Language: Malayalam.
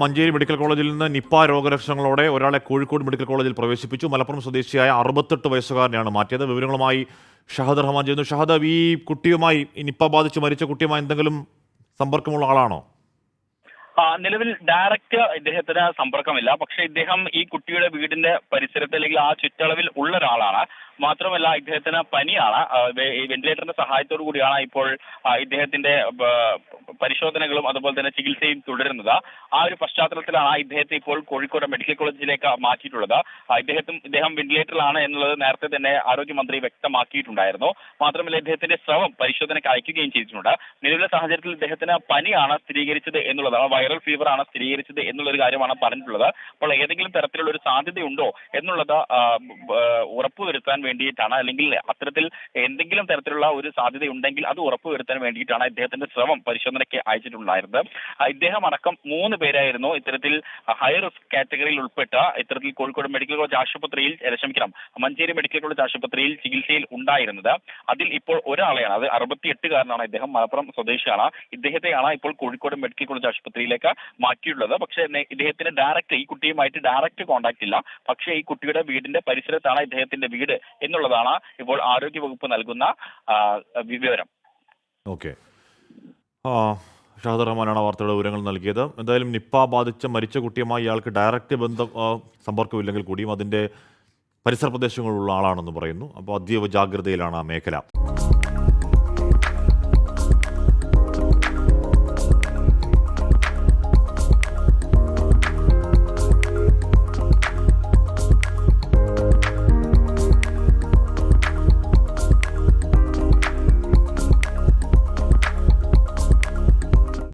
മഞ്ചേരി മെഡിക്കൽ കോളേജിൽ നിന്ന് നിപ്പ രോഗലക്ഷണങ്ങളോടെ ഒരാളെ കോഴിക്കോട് മെഡിക്കൽ കോളേജിൽ പ്രവേശിപ്പിച്ചു. മലപ്പുറം സ്വദേശിയായ 68 വയസ്സുകാരനെയാണ് മാറ്റിയത്. വിവരങ്ങളുമായി ഷഹദ് റഹ്മാൻ ചെയ്യുന്നു. ഷഹദ്, ഈ കുട്ടിയുമായി, ഈ നിപ്പ ബാധിച്ച് മരിച്ച കുട്ടിയുമായി എന്തെങ്കിലും സമ്പർക്കമുള്ള ആളാണോ? നിലവിൽ ഡയറക്റ്റ് ഇദ്ദേഹത്തിന് സമ്പർക്കമില്ല. പക്ഷെ ഇദ്ദേഹം ഈ കുട്ടിയുടെ വീടിന്റെ പരിസരത്ത് അല്ലെങ്കിൽ ആ ചുറ്റളവിൽ ഉള്ള ഒരാളാണ്. മാത്രമല്ല ഇദ്ദേഹത്തിന് പനിയാണ്. വെന്റിലേറ്ററിന്റെ സഹായത്തോടു കൂടിയാണ് ഇപ്പോൾ ഇദ്ദേഹത്തിന്റെ പരിശോധനകളും അതുപോലെ തന്നെ ചികിത്സയും തുടരുന്നത്. ആ ഒരു പശ്ചാത്തലത്തിലാണ് ഇദ്ദേഹത്തെ ഇപ്പോൾ കോഴിക്കോട് മെഡിക്കൽ കോളേജിലേക്ക് മാറ്റിയിട്ടുള്ളത്. ഇദ്ദേഹം വെന്റിലേറ്ററിലാണ് എന്നുള്ളത് നേരത്തെ തന്നെ ആരോഗ്യമന്ത്രി വ്യക്തമാക്കിയിട്ടുണ്ടായിരുന്നു. മാത്രമല്ല ഇദ്ദേഹത്തിന്റെ സ്രവം പരിശോധനയ്ക്ക് അയക്കുകയും ചെയ്തിട്ടുണ്ട്. നിലവിലെ സാഹചര്യത്തിൽ ഇദ്ദേഹത്തിന് പനിയാണ് സ്ഥിരീകരിച്ചത് എന്നുള്ളതാണ്, വൈറൽ ഫീവർ ആണ് സ്ഥിരീകരിച്ചത് എന്നുള്ളൊരു കാര്യമാണ് പറഞ്ഞിട്ടുള്ളത്. അപ്പോൾ ഏതെങ്കിലും തരത്തിലുള്ള ഒരു സാധ്യതയുണ്ടോ എന്നുള്ളത് ഉറപ്പുവരുത്താൻ വേണ്ടിയിട്ടാണ്, അല്ലെങ്കിൽ അത്തരത്തിൽ എന്തെങ്കിലും തരത്തിലുള്ള ഒരു സാധ്യതയുണ്ടെങ്കിൽ അത് ഉറപ്പുവരുത്താൻ വേണ്ടിയിട്ടാണ് ഇദ്ദേഹത്തിന്റെ സ്രവം പരിശോധനയ്ക്ക് അയച്ചിട്ടുണ്ടായിരുന്നത്. ഇദ്ദേഹം അടക്കം 3 പേരായിരുന്നു ഇത്തരത്തിൽ ഹൈ റിസ്ക് കാറ്റഗറിയിൽ ഉൾപ്പെട്ട ഇത്തരത്തിൽ കോഴിക്കോട് മെഡിക്കൽ കോളേജ് ആശുപത്രിയിൽ മഞ്ചേരി മെഡിക്കൽ കോളേജ് ആശുപത്രിയിൽ ചികിത്സയിൽ ഉണ്ടായിരുന്നത്. അതിൽ ഇപ്പോൾ ഒരാളെയാണ്, അത് 68-കാരനാണ് ഇദ്ദേഹം, മലപ്പുറം സ്വദേശിയാണ്. ഇദ്ദേഹത്തെയാണ് ഇപ്പോൾ കോഴിക്കോട് മെഡിക്കൽ കോളേജ് ആശുപത്രിയിലേക്ക് മാറ്റിയിട്ടുള്ളത്. പക്ഷേ ഇദ്ദേഹത്തിന് ഈ കുട്ടിയുമായിട്ട് ഡയറക്റ്റ് കോൺടാക്ട് ഇല്ല. പക്ഷേ ഈ കുട്ടിയുടെ വീടിന്റെ പരിസരത്താണ് ഇദ്ദേഹത്തിന്റെ വീട് എന്നുള്ളതാണ് ഇപ്പോൾ ആരോഗ്യവകുപ്പ് നൽകുന്ന വിവരം. ഓക്കെ, ഷഹദ് റഹ്മാനാണ് വാർത്തയുടെ വിവരങ്ങൾ നൽകിയത്. എന്തായാലും നിപ്പ ബാധിച്ച മരിച്ച കുട്ടിയുമായി ഇയാൾക്ക് ഡയറക്റ്റ് സമ്പർക്കമില്ലെങ്കിൽ കൂടിയും അതിൻ്റെ പരിസര പ്രദേശങ്ങളിലുള്ള ആളാണെന്ന് പറയുന്നു. അപ്പോൾ അതീവ ജാഗ്രതയിലാണ് ആ മേഖല.